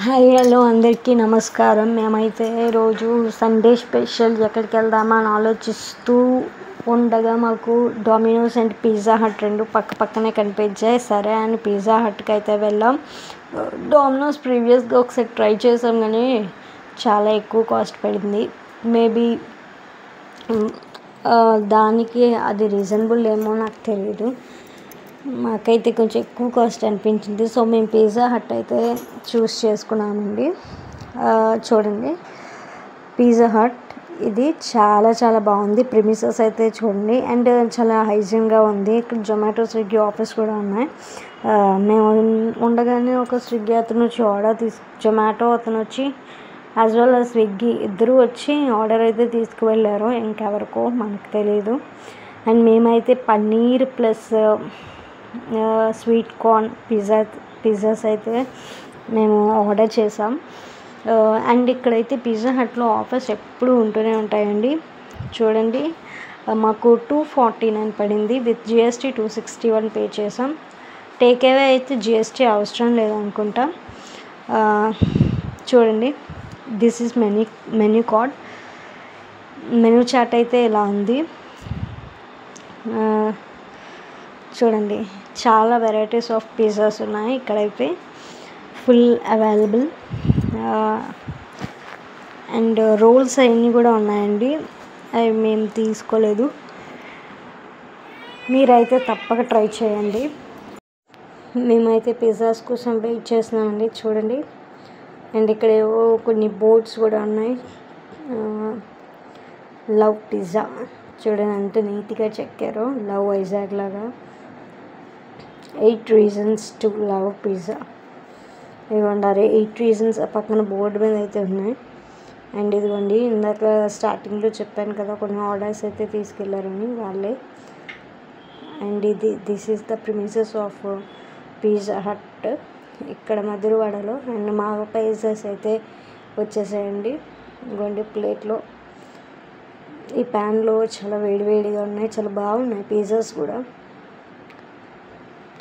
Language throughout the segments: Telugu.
హాయ్ హలో అందరికీ నమస్కారం. మేమైతే రోజు సండే స్పెషల్ ఎక్కడికి వెళ్దామా అని ఆలోచిస్తూ ఉండగా మాకు డొమినోస్ అండ్ పిజ్జా హట్ రెండు పక్కనే కనిపించాయి. సరే అని పిజ్జా హట్కి అయితే వెళ్ళాం. డొమినోస్ ప్రీవియస్గా ఒకసారి ట్రై చేసాం కానీ చాలా ఎక్కువ కాస్ట్ పడింది. మేబీ దానికి అది రీజనబుల్ ఏమో నాకు తెలియదు. మాకైతే కొంచెం ఎక్కువ కాస్ట్ అనిపించింది. సో మేము పిజ్జా హట్ అయితే చూస్ చేసుకున్నామండి. చూడండి, పిజ్జా హట్ ఇది చాలా చాలా బాగుంది. ప్రిమిసెస్ అయితే చూడండి, అండ్ చాలా హైజీన్గా ఉంది. ఇక్కడ జొమాటో స్విగ్గీ ఆఫీస్ కూడా ఉన్నాయి. మేము ఉండగానే ఒక స్విగ్గీ అతను వచ్చి జొమాటో అతను వచ్చి యాజ్ వెల్ as స్విగ్గీ ఇద్దరు వచ్చి ఆర్డర్ అయితే తీసుకువెళ్ళారు. ఇంకెవరికో మనకు తెలియదు. అండ్ మేమైతే paneer plus sweet corn pizzas అయితే మేము ఆర్డర్ చేసాం. అండ్ ఇక్కడైతే పిజ్జా హట్లో ఆఫర్స్ ఎప్పుడు ఉంటూనే ఉంటాయండి. చూడండి, మాకు 249 పడింది. విత్ జిఎస్టీ 261 పే చేసాం. టేక్ అవే అయితే జిఎస్టీ అవసరం లేదనుకుంటా. చూడండి, this is menu card. Menu chart అయితే ఇలా ఉంది. చూడండి, చాలా వెరైటీస్ ఆఫ్ పిజ్జాస్ ఉన్నాయి. ఇక్కడైతే ఫుల్ అవైలబుల్. అండ్ రోల్స్ అవన్నీ కూడా ఉన్నాయండి. అవి మేము తీసుకోలేదు. మీరైతే తప్పక ట్రై చేయండి. మేమైతే పిజ్జాస్ కోసం వెయిట్ చేస్తున్నామండి. చూడండి, అండ్ ఇక్కడ ఏవో కొన్ని బోర్డ్స్ కూడా ఉన్నాయి. లవ్ పిజ్జా చూడండి ఎంత నీట్గా చెక్కారో, లవ్ వైజాగ్ లాగా. 8 reasons to love పిజ్జా ఇదిగోండి. 8 reasons పక్కన బోర్డు మీద అయితే ఉన్నాయి. అండ్ ఇదిగోండి, ఇందాక స్టార్టింగ్లో చెప్పాను కదా కొన్ని ఆర్డర్స్ అయితే తీసుకెళ్లారని వాళ్ళే. And this is the premises of Pizza Hut ఇక్కడ మధురవాడలో. అండ్ మా పిజ్జాస్ అయితే వచ్చేసాయండి. ఇదిగోండి ప్లేట్లో. ఈ ప్యాన్లో చాలా వేడివేడిగా ఉన్నాయి. చాలా బాగున్నాయి పిజ్జాస్ కూడా.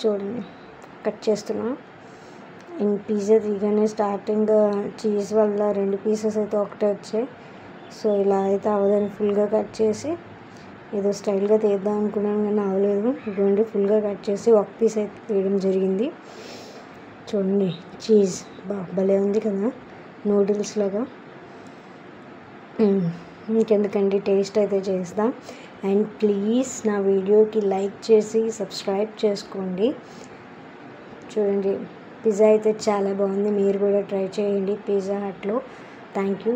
చూడండి, కట్ చేస్తున్నా. అండ్ పిజ్జా తీయగానే స్టార్టింగ్ చీజ్ వల్ల 2 పీసెస్ అయితే ఒకటే వచ్చాయి. సో ఇలా అయితే అవదని ఫుల్గా కట్ చేసి ఏదో స్టైల్గా తీద్దాం అనుకున్నాను కానీ అవ్వలేదు. ఇటువంటి ఫుల్గా కట్ చేసి ఒక పీస్ అయితే తీయడం జరిగింది. చూడండి, చీజ్ భలే ఉంది కదా, నూడిల్స్ లాగా. ఇంకెందుకండి, టేస్ట్ అయితే చేద్దాం. అండ్ ప్లీజ్ నా వీడియోకి లైక్ చేసి సబ్స్క్రైబ్ చేసుకోండి. చూడండి, పిజ్జా అయితే చాలా బాగుంది. మీరు కూడా ట్రై చేయండి పిజ్జా హట్లో. Thank you.